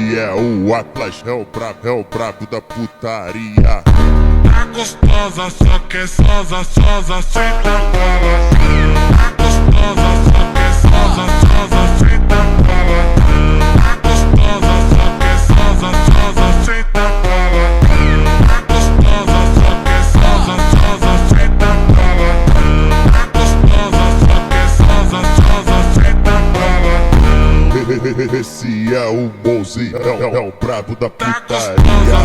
Esse é o Atlas, é o brabo da putaria. Tá gostosa, só que é sosa, senta bola. Tá gostosa, só que é sosa, senta bola. Tá gostosa, só que é sosa, senta bola. Tá gostosa, só que é sosa, senta bola. Tá gostosa, só que é sosa, senta bola. Esse é o Mozi, é o brabo da Tá putaria.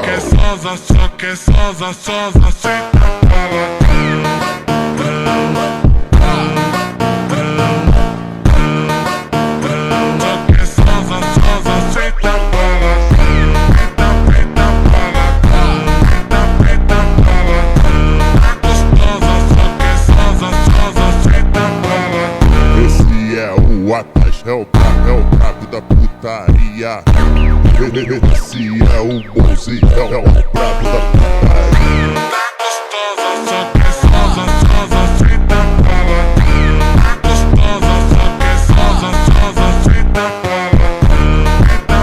gostosa, só que é sosa, senta bola. O Atlas é o brabo da putaria. Esse é o Mozi, é o brabo da putaria. Tá gostosa, só que é sosa, senta bola. Tá gostosa, só que é sosa, senta bola. Preta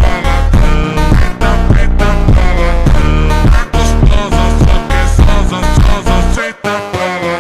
bola, preta bola. Tá gostosa, só que é sosa, senta bola.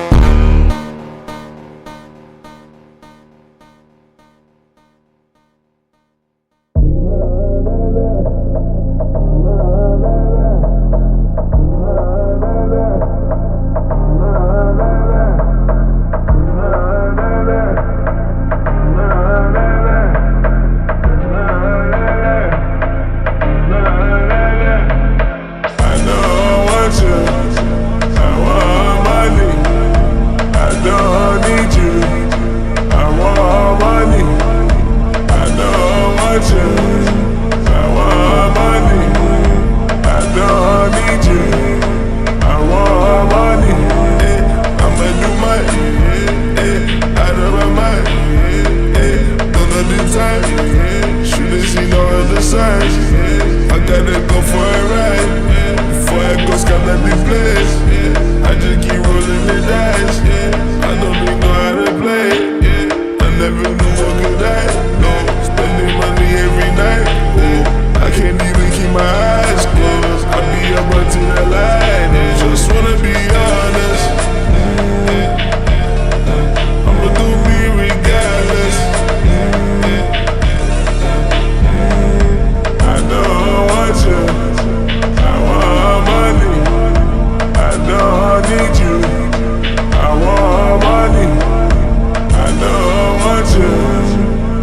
I gotta go for a ride before I go skyline the place. I just keep rolling the dice. I don't even know how to play. I never knew what could I. No, spending money every night. I can't even keep my eyes closed. I be up until the light. Just wanna be honest. I'ma do me regardless. I don't want you, I want money. I don't need you, I want money. I don't want you,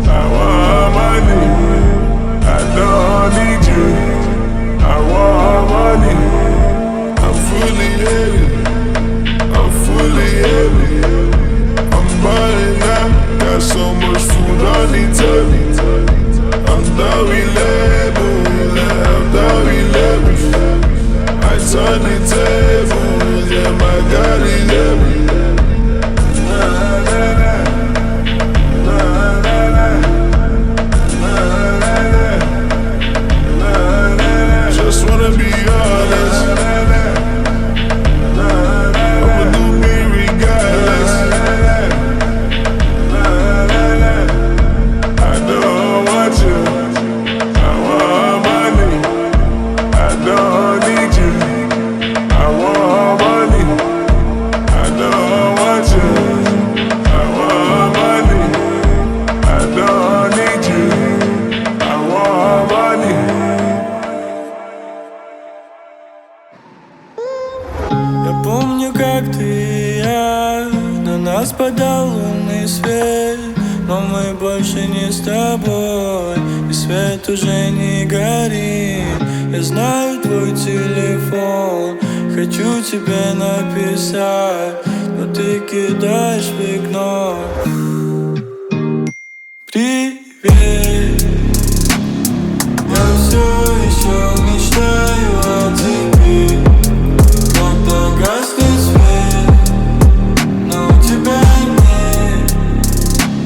I want money. I don't need you, I want money. I'm fully heavy, I'm fully heavy. I'm balling out, got so much food on the table. I'm down 11, I'm down 11. I turn the tables, yeah, my God, 11. Nah, nah, nah. Nah, nah, nah. Nah, nah, nah. Nah, nah, nah. Just wanna be honest. I'ma do me regardless. I don't want you, I want money. I don't need you, I want money. I don't want you, I want money. I don't need you, I want money. Я помню, как ты и я, на нас падал лунный свет, но мы больше не с тобой, и свет уже не горит. Я знаю твой телефон, хочу тебе написать, но ты кидаешь в игнор. Привет, я все еще мечтаю о тебе, когда гаснет свет, но у тебя нет,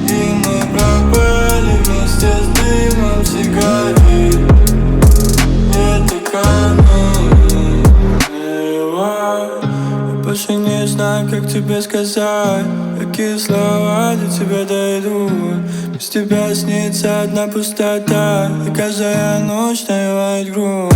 и мы пропали вместе с дымом сигарет. Это камень, я больше не знаю, как тебе сказать, какие слова для тебя дойдут. Без тебя снится одна пустота, и каждая ночь навевает грусть.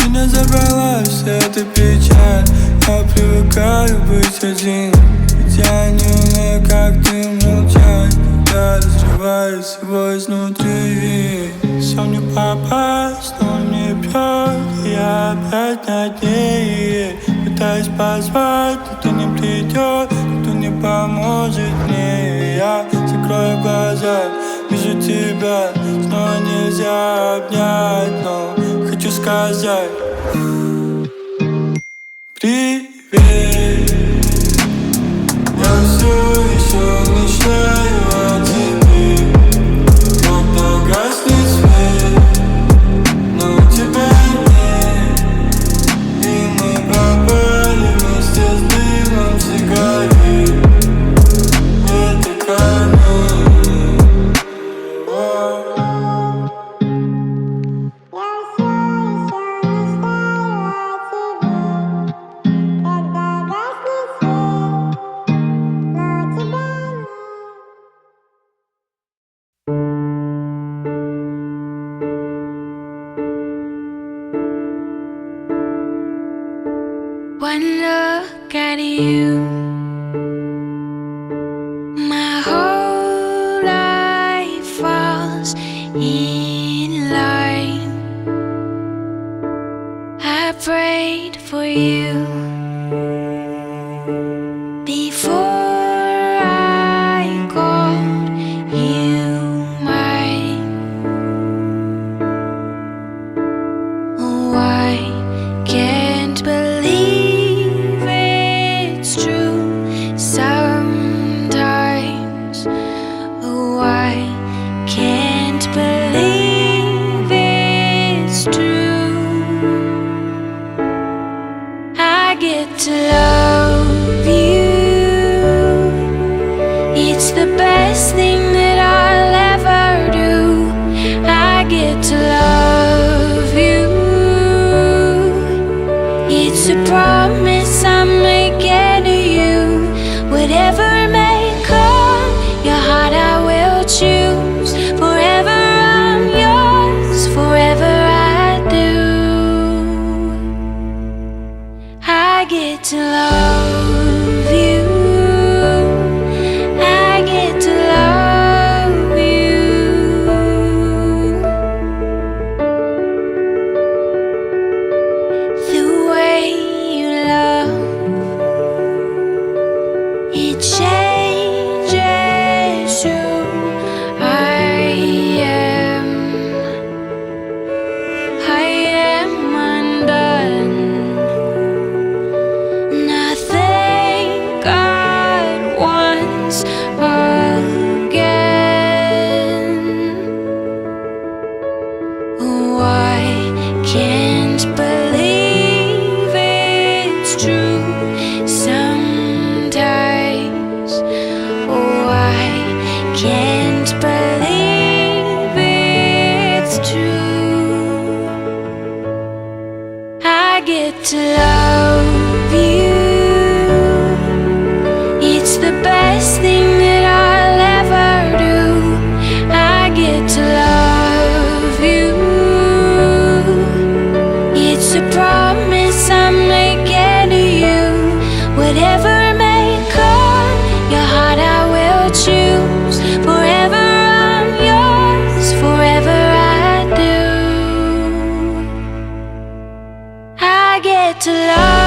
Меня забрала вся эта печаль, я привыкаю быть один. Ведь я не умею, как ты, молчать, когда разрывается его изнутри. Сон не попасть, но он не бьет, и я опять над ней. Пытаюсь позвать, никто не придет, никто не поможет мне. Я закрою глаза, вижу тебя, снова нельзя обнять, но хочу сказать привет. Я все еще мечтаю о тебе, когда гаснет свет, но тебя нет, и мы пропали вместе с дымом сигарет. Это камень. One look at you, my whole life falls in line. I prayed for you before I called you mine. Oh, I can't believe it's true sometimes. Oh, I can't believe it's true. I get to love you. It's the best thing that I'll ever do. I get to love you. It's a promise I'm making to you. Whatever may come, your heart I will choose. Forever I'm yours, forever I do. I get to love you. I get to love you. The way you love, it changes who I am. I am undone, and I thank God once again. Oh, I can't believe it's true sometimes. Oh, I can't believe it's true. I get to love you. It's the best thing that I'll ever do. I get to love you. It's a promise I'm making to you. Whatever may come, your heart I will choose. Forever I'm yours, forever I do. I get to love